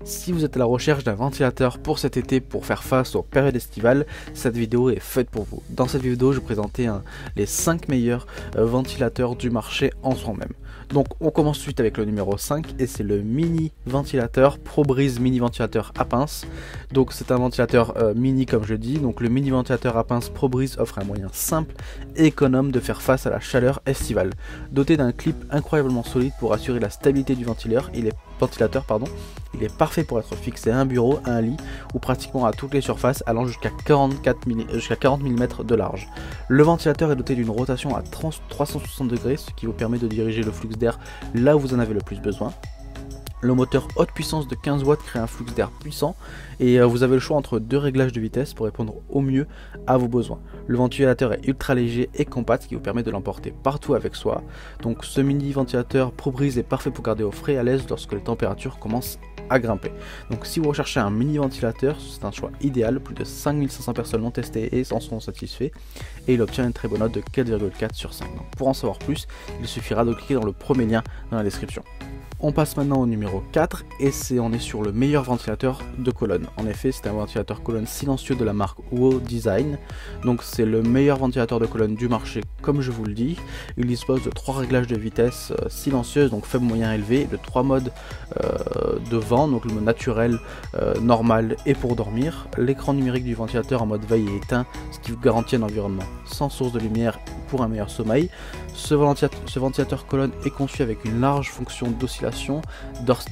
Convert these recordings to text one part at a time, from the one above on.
Si vous êtes à la recherche d'un ventilateur pour cet été pour faire face aux périodes estivales, cette vidéo est faite pour vous. Dans cette vidéo, je vais présenter les 5 meilleurs ventilateurs du marché en ce moment même. Donc on commence tout de suite avec le numéro 5 et c'est le mini ventilateur ProBreeze mini ventilateur à pince. Donc c'est un ventilateur mini comme je dis. Donc le mini ventilateur à pince ProBreeze offre un moyen simple et économe de faire face à la chaleur estivale. Doté d'un clip incroyablement solide pour assurer la stabilité du ventilateur, il est parfait pour être fixé à un bureau, à un lit ou pratiquement à toutes les surfaces allant jusqu'à 40 mm de large. Le ventilateur est doté d'une rotation à 360 degrés, ce qui vous permet de diriger le flux d'air là où vous en avez le plus besoin. Le moteur haute puissance de 15 watts crée un flux d'air puissant et vous avez le choix entre deux réglages de vitesse pour répondre au mieux à vos besoins. Le ventilateur est ultra léger et compact, ce qui vous permet de l'emporter partout avec soi. Donc ce mini ventilateur ProBreeze est parfait pour garder au frais et à l'aise lorsque les températures commencent à grimper. Donc si vous recherchez un mini ventilateur, c'est un choix idéal. Plus de 5500 personnes l'ont testé et s'en sont satisfaits et il obtient une très bonne note de 4,4 sur 5. Donc pour en savoir plus, il suffira de cliquer dans le premier lien dans la description. On passe maintenant au numéro 4 et on est sur le meilleur ventilateur de colonne. En effet, c'est un ventilateur colonne silencieux de la marque WOW Design. Donc c'est le meilleur ventilateur de colonne du marché comme je vous le dis. Il dispose de 3 réglages de vitesse silencieuses, donc faible, moyen, élevé, de 3 modes de vent, donc le mode naturel, normal et pour dormir. L'écran numérique du ventilateur en mode veille est éteint, ce qui vous garantit un environnement sans source de lumière pour un meilleur sommeil. Ce ventilateur colonne est conçu avec une large fonction d'oscillation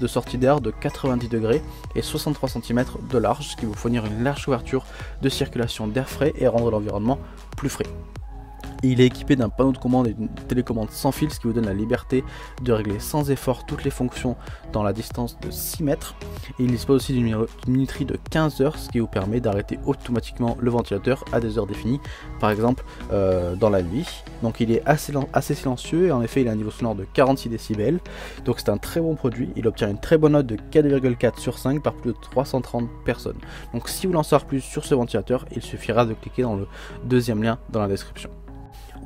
de sortie d'air de 90 degrés et 63 cm de large, ce qui vous fournir une large ouverture de circulation d'air frais et rendre l'environnement plus frais. Il est équipé d'un panneau de commande et d'une télécommande sans fil, ce qui vous donne la liberté de régler sans effort toutes les fonctions dans la distance de 6 mètres. Et il dispose aussi d'une minuterie de 15 heures, ce qui vous permet d'arrêter automatiquement le ventilateur à des heures définies, par exemple dans la nuit. Donc il est assez silencieux et en effet il a un niveau sonore de 46 décibels. Donc c'est un très bon produit, il obtient une très bonne note de 4,4 sur 5 par plus de 330 personnes. Donc si vous voulez en savoir plus sur ce ventilateur, il suffira de cliquer dans le deuxième lien dans la description.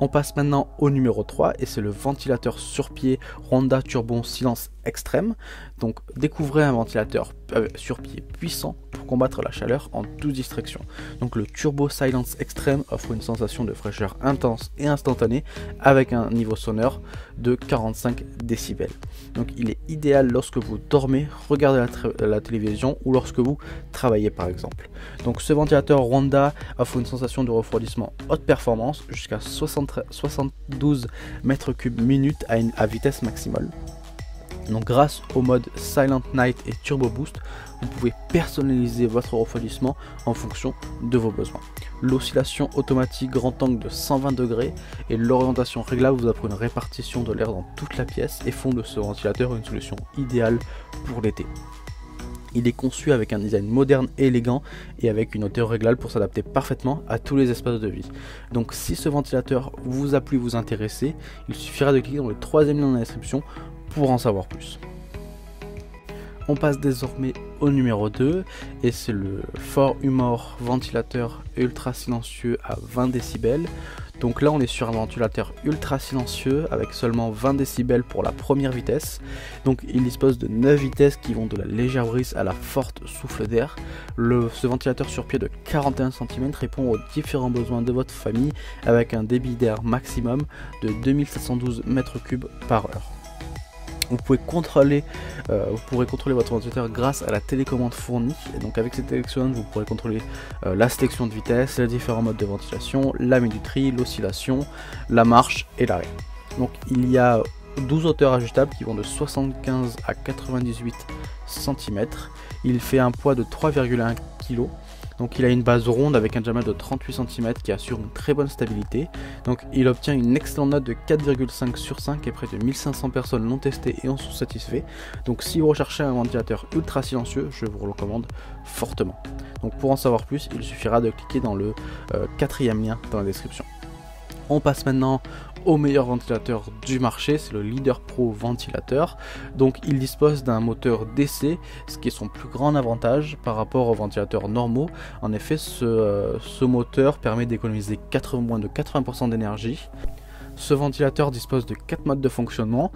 On passe maintenant au numéro 3 et c'est le ventilateur sur pied Ronda Turbo Silence Extrême. Donc découvrez un ventilateur sur pied puissant pour combattre la chaleur en toute distraction. Donc le Turbo Silence Extreme offre une sensation de fraîcheur intense et instantanée avec un niveau sonore de 45 décibels. Donc il est idéal lorsque vous dormez, regardez la télévision ou lorsque vous travaillez par exemple. Donc ce ventilateur Ronda offre une sensation de refroidissement haute performance jusqu'à 72 mètres cubes minute à vitesse maximale. Donc grâce au mode Silent Night et Turbo Boost, vous pouvez personnaliser votre refroidissement en fonction de vos besoins. L'oscillation automatique grand angle de 120 degrés et l'orientation réglable vous offrent une répartition de l'air dans toute la pièce et font de ce ventilateur une solution idéale pour l'été. Il est conçu avec un design moderne et élégant et avec une hauteur réglable pour s'adapter parfaitement à tous les espaces de vie. Donc si ce ventilateur vous a plu, vous intéresser, il suffira de cliquer dans le troisième lien dans la description pour en savoir plus. On passe désormais au numéro 2 et c'est le For Humor ventilateur ultra silencieux à 20 décibels. Donc là on est sur un ventilateur ultra silencieux avec seulement 20 décibels pour la première vitesse. Donc il dispose de 9 vitesses qui vont de la légère brise à la forte souffle d'air. Ce ventilateur sur pied de 41 cm répond aux différents besoins de votre famille avec un débit d'air maximum de 2712 m3 par heure. Vous pourrez contrôler votre ventilateur grâce à la télécommande fournie. Et donc avec cette télécommande, vous pourrez contrôler la sélection de vitesse, les différents modes de ventilation, la minuterie, l'oscillation, la marche et l'arrêt. Donc il y a 12 hauteurs ajustables qui vont de 75 à 98 cm. Il fait un poids de 3,1 kg. Donc il a une base ronde avec un diamètre de 38 cm qui assure une très bonne stabilité. Donc il obtient une excellente note de 4,5 sur 5 et près de 1500 personnes l'ont testé et en sont satisfaits. Donc si vous recherchez un ventilateur ultra silencieux, je vous le recommande fortement. Donc pour en savoir plus, il suffira de cliquer dans le quatrième lien dans la description. On passe maintenant au meilleur ventilateur du marché, c'est le Leader Pro ventilateur. Donc il dispose d'un moteur DC, ce qui est son plus grand avantage par rapport aux ventilateurs normaux. En effet, ce moteur permet d'économiser moins de 80% d'énergie. Ce ventilateur dispose de 4 modes de fonctionnement,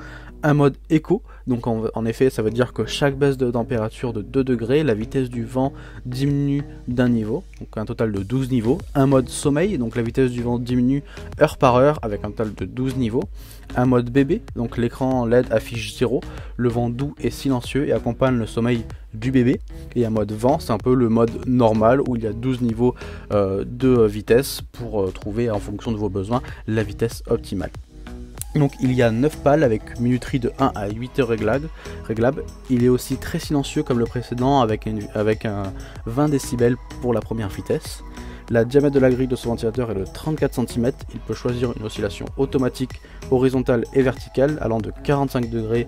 un mode éco, donc en effet ça veut dire que chaque baisse de température de 2 degrés, la vitesse du vent diminue d'un niveau, donc un total de 12 niveaux. Un mode sommeil, donc la vitesse du vent diminue heure par heure avec un total de 12 niveaux. Un mode bébé, donc l'écran LED affiche 0, le vent doux et silencieux et accompagne le sommeil du bébé. Et un mode vent, c'est un peu le mode normal où il y a 12 niveaux de vitesse pour trouver en fonction de vos besoins la vitesse optimale. Donc il y a 9 pales avec minuterie de 1 à 8 heures réglable. Il est aussi très silencieux comme le précédent avec un 20 décibels pour la première vitesse. La diamètre de la grille de ce ventilateur est de 34 cm. Il peut choisir une oscillation automatique horizontale et verticale allant de 45 degrés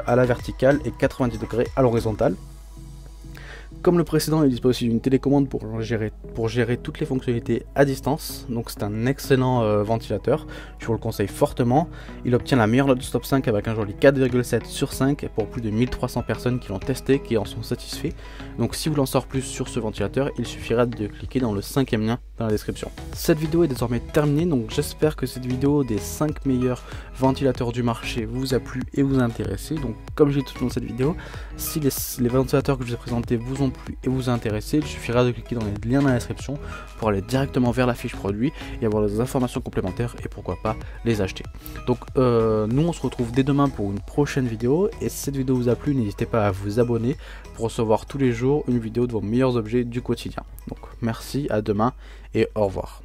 à la verticale et 90 degrés à l'horizontale. Comme le précédent, il dispose aussi d'une télécommande pour gérer toutes les fonctionnalités à distance. Donc c'est un excellent ventilateur, je vous le conseille fortement. Il obtient la meilleure note de Top 5 avec un joli 4,7 sur 5 pour plus de 1300 personnes qui l'ont testé, qui en sont satisfaits. Donc si vous voulez en savoir plus sur ce ventilateur, il suffira de cliquer dans le 5e lien dans la description. Cette vidéo est désormais terminée, donc j'espère que cette vidéo des 5 meilleurs ventilateurs du marché vous a plu et vous a intéressé. Donc comme j'ai dit tout dans cette vidéo, si les ventilateurs que je vous ai présentés vous ont plu et vous a intéressé, il suffira de cliquer dans les liens dans la description pour aller directement vers la fiche produit et avoir des informations complémentaires et pourquoi pas les acheter. Donc nous on se retrouve dès demain pour une prochaine vidéo, et si cette vidéo vous a plu, n'hésitez pas à vous abonner pour recevoir tous les jours une vidéo de vos meilleurs objets du quotidien. Donc merci, à demain et au revoir.